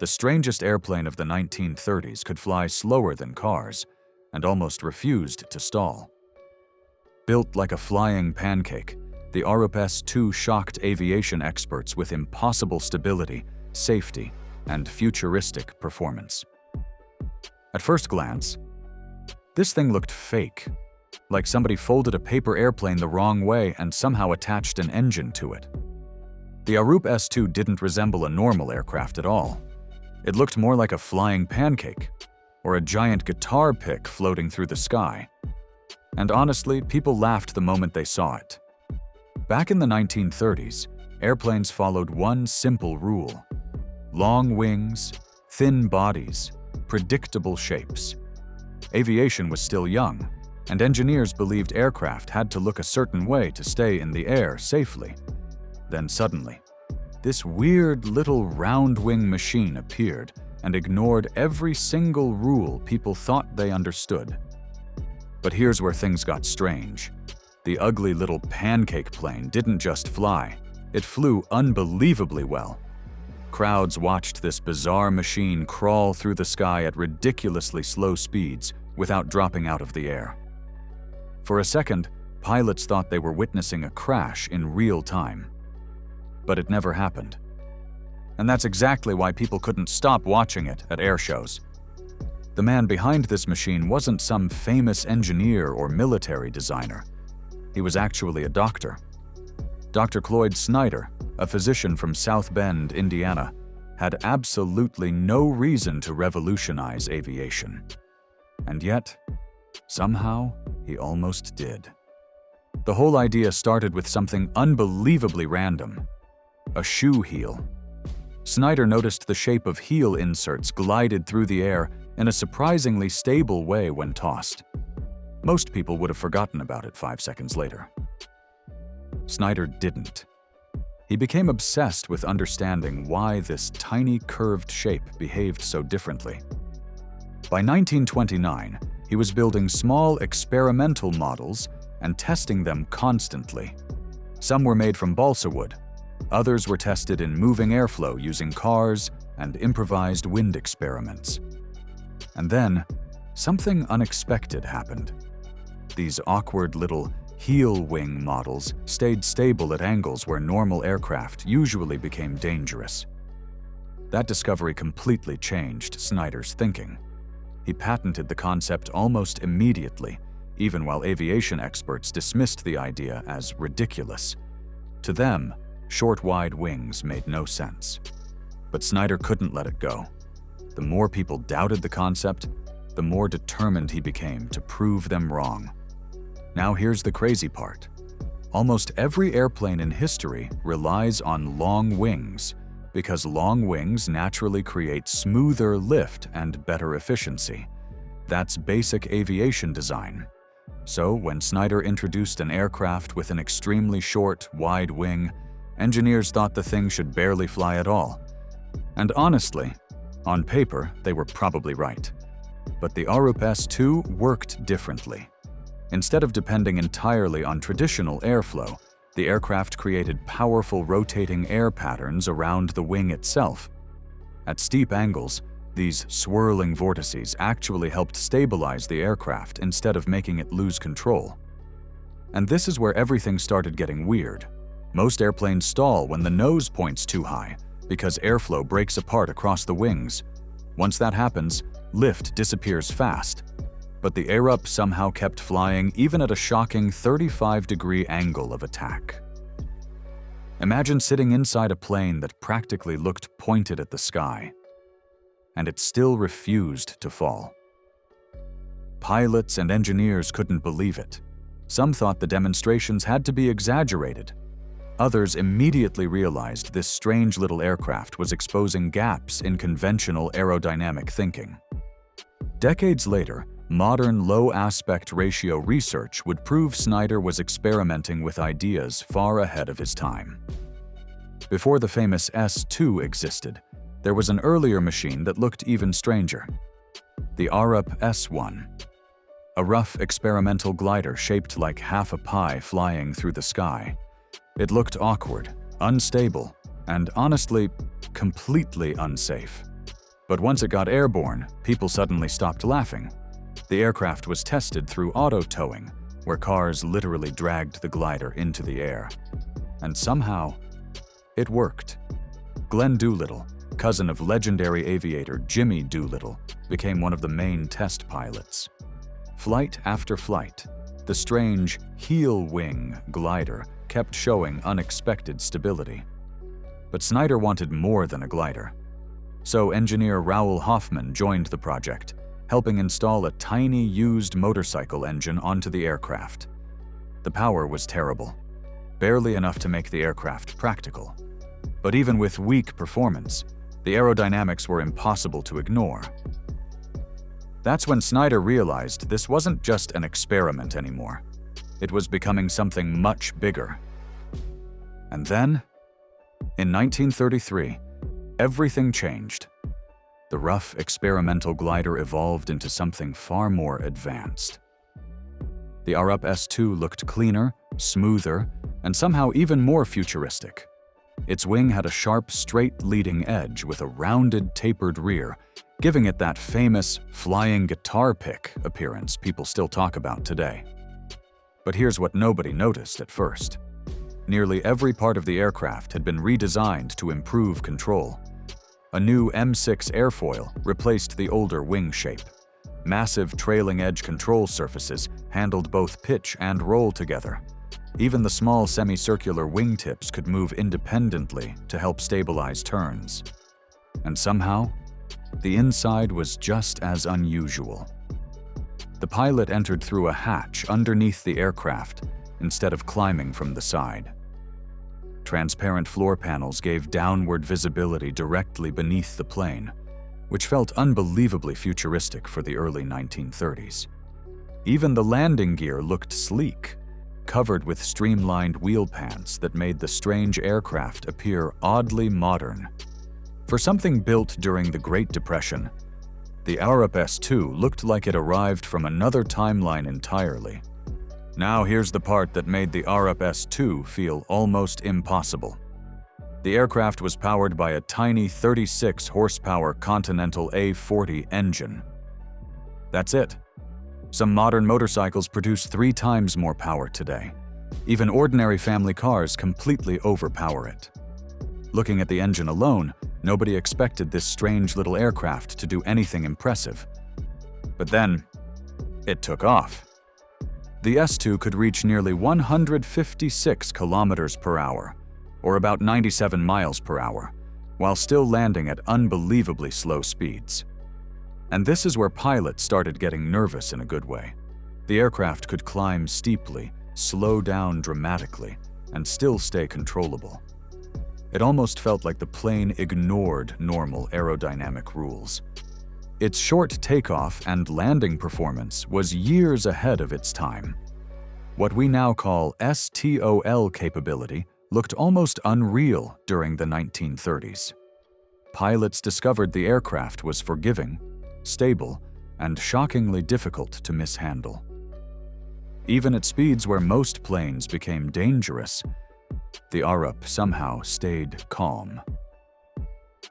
The strangest airplane of the 1930s could fly slower than cars and almost refused to stall. Built like a flying pancake, the Arup S-2 shocked aviation experts with impossible stability, safety, and futuristic performance. At first glance, this thing looked fake, like somebody folded a paper airplane the wrong way and somehow attached an engine to it. The Arup S-2 didn't resemble a normal aircraft at all. It looked more like a flying pancake, or a giant guitar pick floating through the sky. And honestly, people laughed the moment they saw it. Back in the 1930s, airplanes followed one simple rule: long wings, thin bodies, predictable shapes. Aviation was still young, and engineers believed aircraft had to look a certain way to stay in the air safely. Then suddenly, this weird little round-wing machine appeared and ignored every single rule people thought they understood. But here's where things got strange. The ugly little pancake plane didn't just fly, it flew unbelievably well. Crowds watched this bizarre machine crawl through the sky at ridiculously slow speeds without dropping out of the air. For a second, pilots thought they were witnessing a crash in real time. But it never happened. And that's exactly why people couldn't stop watching it at air shows. The man behind this machine wasn't some famous engineer or military designer. He was actually a doctor. Dr. Cloyd Snyder, a physician from South Bend, Indiana, had absolutely no reason to revolutionize aviation. And yet, somehow, he almost did. The whole idea started with something unbelievably random: a shoe heel. Snyder noticed the shape of heel inserts glided through the air in a surprisingly stable way when tossed. Most people would have forgotten about it 5 seconds later. Snyder didn't. He became obsessed with understanding why this tiny curved shape behaved so differently. By 1929, he was building small experimental models and testing them constantly. Some were made from balsa wood. Others were tested in moving airflow using cars and improvised wind experiments. And then, something unexpected happened. These awkward little heel wing models stayed stable at angles where normal aircraft usually became dangerous. That discovery completely changed Snyder's thinking. He patented the concept almost immediately, even while aviation experts dismissed the idea as ridiculous. To them, short, wide wings made no sense. But Snyder couldn't let it go. The more people doubted the concept, the more determined he became to prove them wrong. Now here's the crazy part. Almost every airplane in history relies on long wings, because long wings naturally create smoother lift and better efficiency. That's basic aviation design. So when Snyder introduced an aircraft with an extremely short, wide wing, engineers thought the thing should barely fly at all. And honestly, on paper, they were probably right. But the Arup S-2 worked differently. Instead of depending entirely on traditional airflow, the aircraft created powerful rotating air patterns around the wing itself. At steep angles, these swirling vortices actually helped stabilize the aircraft instead of making it lose control. And this is where everything started getting weird. Most airplanes stall when the nose points too high, because airflow breaks apart across the wings. Once that happens, lift disappears fast. But the Arup somehow kept flying even at a shocking 35-degree angle of attack. Imagine sitting inside a plane that practically looked pointed at the sky, and it still refused to fall. Pilots and engineers couldn't believe it. Some thought the demonstrations had to be exaggerated. Others immediately realized this strange little aircraft was exposing gaps in conventional aerodynamic thinking. Decades later, modern low aspect ratio research would prove Snyder was experimenting with ideas far ahead of his time. Before the famous S-2 existed, there was an earlier machine that looked even stranger: the Arup S-1. A rough experimental glider shaped like half a pie flying through the sky. It looked awkward, unstable, and honestly, completely unsafe. But once it got airborne, people suddenly stopped laughing. The aircraft was tested through auto-towing, where cars literally dragged the glider into the air. And somehow, it worked. Glenn Doolittle, cousin of legendary aviator Jimmy Doolittle, became one of the main test pilots. Flight after flight, the strange heel wing glider kept showing unexpected stability. But Snyder wanted more than a glider. So engineer Raoul Hoffman joined the project, helping install a tiny used motorcycle engine onto the aircraft. The power was terrible, barely enough to make the aircraft practical. But even with weak performance, the aerodynamics were impossible to ignore. That's when Snyder realized this wasn't just an experiment anymore. It was becoming something much bigger. And then, in 1933, everything changed. The rough experimental glider evolved into something far more advanced. The Arup S-2 looked cleaner, smoother, and somehow even more futuristic. Its wing had a sharp, straight leading edge with a rounded, tapered rear, giving it that famous flying guitar pick appearance people still talk about today. But here's what nobody noticed at first. Nearly every part of the aircraft had been redesigned to improve control. A new M6 airfoil replaced the older wing shape. Massive trailing edge control surfaces handled both pitch and roll together. Even the small semicircular wingtips could move independently to help stabilize turns. And somehow, the inside was just as unusual. The pilot entered through a hatch underneath the aircraft instead of climbing from the side. Transparent floor panels gave downward visibility directly beneath the plane, which felt unbelievably futuristic for the early 1930s. Even the landing gear looked sleek, covered with streamlined wheel pants that made the strange aircraft appear oddly modern. For something built during the Great Depression, the Arup S-2 looked like it arrived from another timeline entirely. Now here's the part that made the Arup S-2 feel almost impossible. The aircraft was powered by a tiny 36-horsepower Continental A40 engine. That's it. Some modern motorcycles produce 3 times more power today. Even ordinary family cars completely overpower it. Looking at the engine alone, nobody expected this strange little aircraft to do anything impressive. But then, it took off. The S-2 could reach nearly 156 kilometers per hour, or about 97 miles per hour, while still landing at unbelievably slow speeds. And this is where pilots started getting nervous in a good way. The aircraft could climb steeply, slow down dramatically, and still stay controllable. It almost felt like the plane ignored normal aerodynamic rules. Its short takeoff and landing performance was years ahead of its time. What we now call STOL capability looked almost unreal during the 1930s. Pilots discovered the aircraft was forgiving, stable, and shockingly difficult to mishandle. Even at speeds where most planes became dangerous, the Arup somehow stayed calm.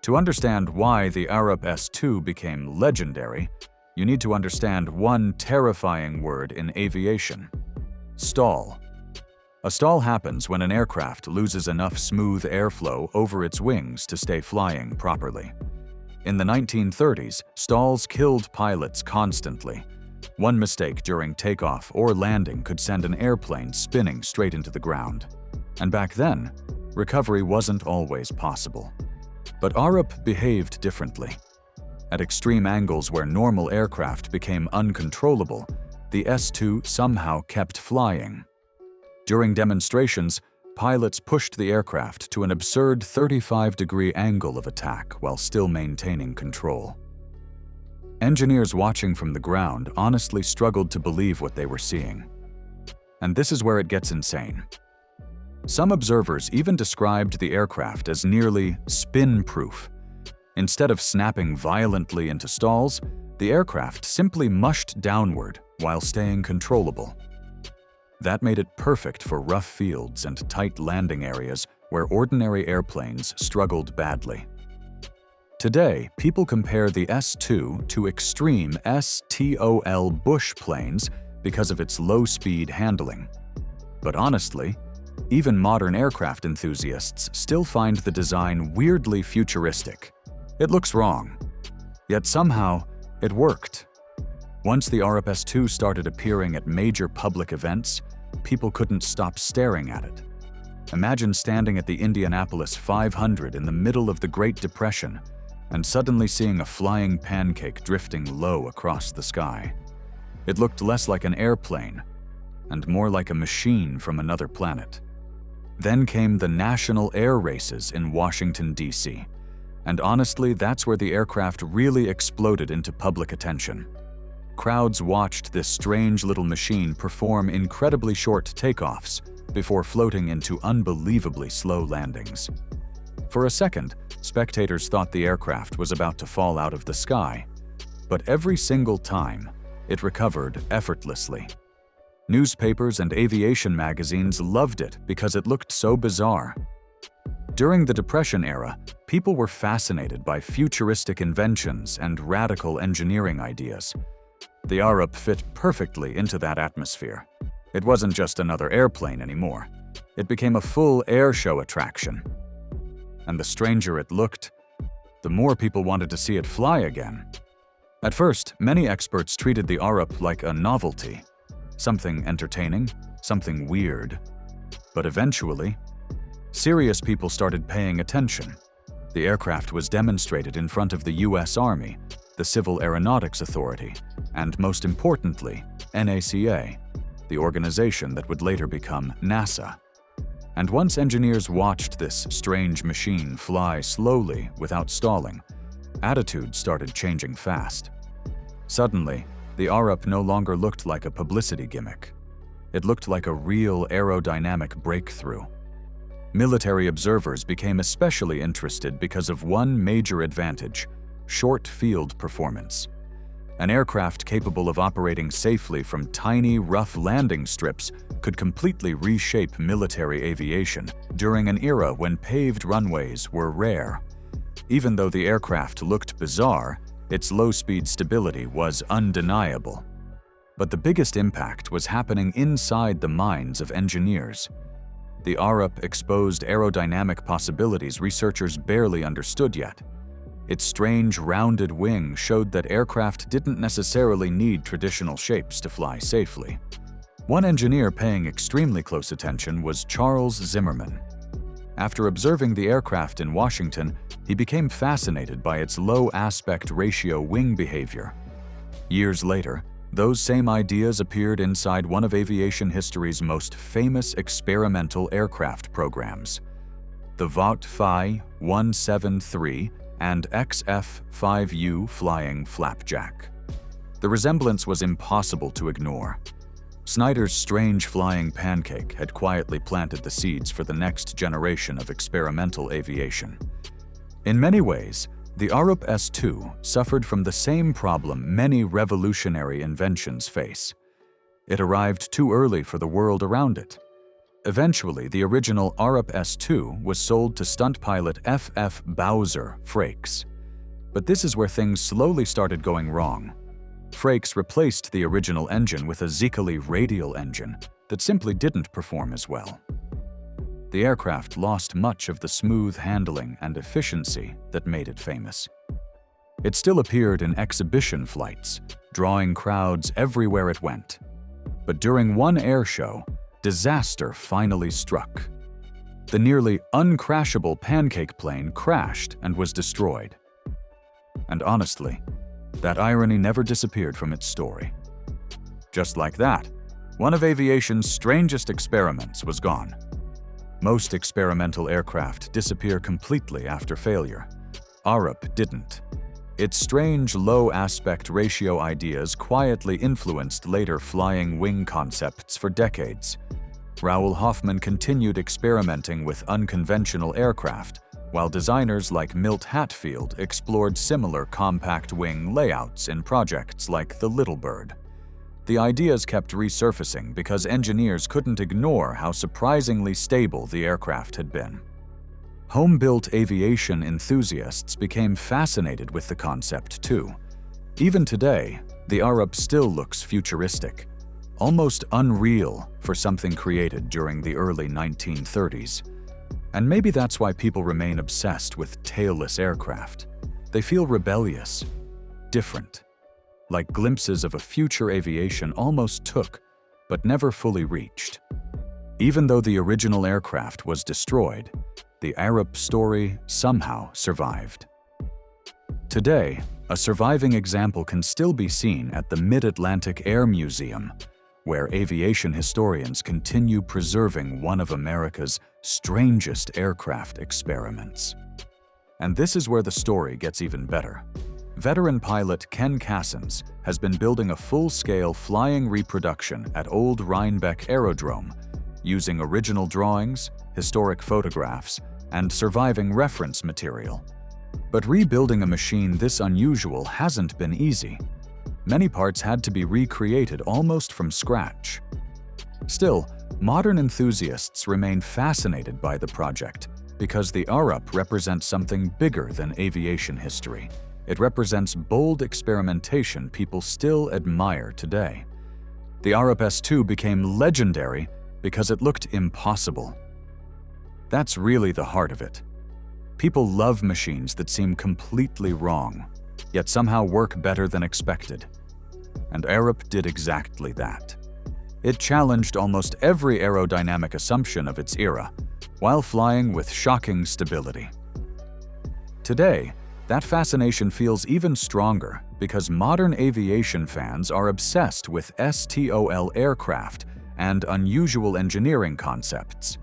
To understand why the Arup S-2 became legendary, you need to understand one terrifying word in aviation: stall. A stall happens when an aircraft loses enough smooth airflow over its wings to stay flying properly. In the 1930s, stalls killed pilots constantly. One mistake during takeoff or landing could send an airplane spinning straight into the ground. And back then, recovery wasn't always possible. But Arup behaved differently. At extreme angles where normal aircraft became uncontrollable, the S-2 somehow kept flying. During demonstrations, pilots pushed the aircraft to an absurd 35-degree angle of attack while still maintaining control. Engineers watching from the ground honestly struggled to believe what they were seeing. And this is where it gets insane. Some observers even described the aircraft as nearly spin-proof. Instead of snapping violently into stalls, the aircraft simply mushed downward while staying controllable. That made it perfect for rough fields and tight landing areas where ordinary airplanes struggled badly. Today, people compare the S-2 to extreme STOL bush planes because of its low-speed handling. But honestly, even modern aircraft enthusiasts still find the design weirdly futuristic. It looks wrong. Yet somehow, it worked. Once the Arup S-2 started appearing at major public events, people couldn't stop staring at it. Imagine standing at the Indianapolis 500 in the middle of the Great Depression and suddenly seeing a flying pancake drifting low across the sky. It looked less like an airplane and more like a machine from another planet. Then came the National Air Races in Washington, D.C., and honestly, that's where the aircraft really exploded into public attention. Crowds watched this strange little machine perform incredibly short takeoffs before floating into unbelievably slow landings. For a second, spectators thought the aircraft was about to fall out of the sky, but every single time, it recovered effortlessly. Newspapers and aviation magazines loved it because it looked so bizarre. During the Depression era, people were fascinated by futuristic inventions and radical engineering ideas. The Arup fit perfectly into that atmosphere. It wasn't just another airplane anymore. It became a full airshow attraction. And the stranger it looked, the more people wanted to see it fly again. At first, many experts treated the Arup like a novelty, something entertaining, something weird. But eventually, serious people started paying attention. The aircraft was demonstrated in front of the U.S. Army, the Civil Aeronautics Authority, and most importantly, NACA, the organization that would later become NASA. And once engineers watched this strange machine fly slowly without stalling, attitudes started changing fast. Suddenly, the Arup no longer looked like a publicity gimmick. It looked like a real aerodynamic breakthrough. Military observers became especially interested because of one major advantage: short field performance. An aircraft capable of operating safely from tiny, rough landing strips could completely reshape military aviation during an era when paved runways were rare. Even though the aircraft looked bizarre, its low-speed stability was undeniable. But the biggest impact was happening inside the minds of engineers. The Arup exposed aerodynamic possibilities researchers barely understood yet. Its strange, rounded wing showed that aircraft didn't necessarily need traditional shapes to fly safely. One engineer paying extremely close attention was Charles Zimmerman. After observing the aircraft in Washington, he became fascinated by its low aspect ratio wing behavior. Years later, those same ideas appeared inside one of aviation history's most famous experimental aircraft programs, the Vought Phi 173 and XF-5U Flying Flapjack. The resemblance was impossible to ignore. Snyder's strange flying pancake had quietly planted the seeds for the next generation of experimental aviation. In many ways, the Arup S-2 suffered from the same problem many revolutionary inventions face. It arrived too early for the world around it. Eventually, the original Arup S-2 was sold to stunt pilot F.F. Bowser Frakes. But this is where things slowly started going wrong. Frakes replaced the original engine with a Zicali radial engine that simply didn't perform as well. The aircraft lost much of the smooth handling and efficiency that made it famous. It still appeared in exhibition flights, drawing crowds everywhere it went. But during one air show, disaster finally struck. The nearly uncrashable Pancake plane crashed and was destroyed. And honestly, that irony never disappeared from its story. Just like that, one of aviation's strangest experiments was gone. Most experimental aircraft disappear completely after failure. Arup didn't. Its strange low aspect ratio ideas quietly influenced later flying wing concepts for decades. Raoul Hoffman continued experimenting with unconventional aircraft, while designers like Milt Hatfield explored similar compact wing layouts in projects like the Little Bird. The ideas kept resurfacing because engineers couldn't ignore how surprisingly stable the aircraft had been. Home-built aviation enthusiasts became fascinated with the concept too. Even today, the Arup still looks futuristic, almost unreal for something created during the early 1930s. And maybe that's why people remain obsessed with tailless aircraft. They feel rebellious, different, like glimpses of a future aviation almost took, but never fully reached. Even though the original aircraft was destroyed, the Arup story somehow survived. Today, a surviving example can still be seen at the Mid-Atlantic Air Museum, where aviation historians continue preserving one of America's strangest aircraft experiments. And this is where the story gets even better. Veteran pilot Ken Cassens has been building a full-scale flying reproduction at old Rhinebeck Aerodrome, using original drawings, historic photographs, and surviving reference material. But rebuilding a machine this unusual hasn't been easy. Many parts had to be recreated almost from scratch. Still, modern enthusiasts remain fascinated by the project because the Arup represents something bigger than aviation history. It represents bold experimentation people still admire today. The Arup S-2 became legendary because it looked impossible. That's really the heart of it. People love machines that seem completely wrong, yet somehow work better than expected. And Arup did exactly that. It challenged almost every aerodynamic assumption of its era, while flying with shocking stability. Today, that fascination feels even stronger because modern aviation fans are obsessed with STOL aircraft and unusual engineering concepts.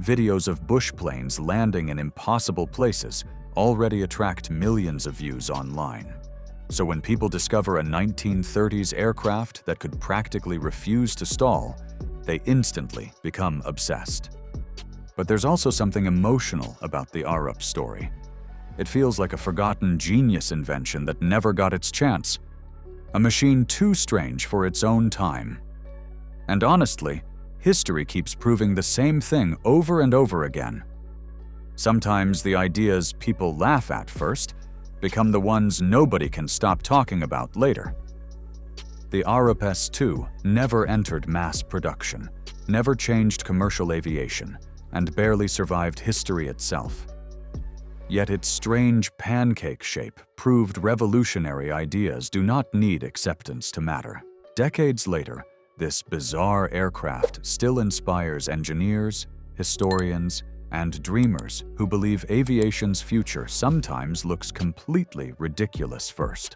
Videos of bush planes landing in impossible places already attract millions of views online. So when people discover a 1930s aircraft that could practically refuse to stall, they instantly become obsessed. But there's also something emotional about the Arup story. It feels like a forgotten genius invention that never got its chance. A machine too strange for its own time. And honestly, history keeps proving the same thing over and over again. Sometimes the ideas people laugh at first become the ones nobody can stop talking about later. The Arup S-2 never entered mass production, never changed commercial aviation, and barely survived history itself. Yet its strange pancake shape proved revolutionary ideas do not need acceptance to matter. Decades later, this bizarre aircraft still inspires engineers, historians, and dreamers who believe aviation's future sometimes looks completely ridiculous first.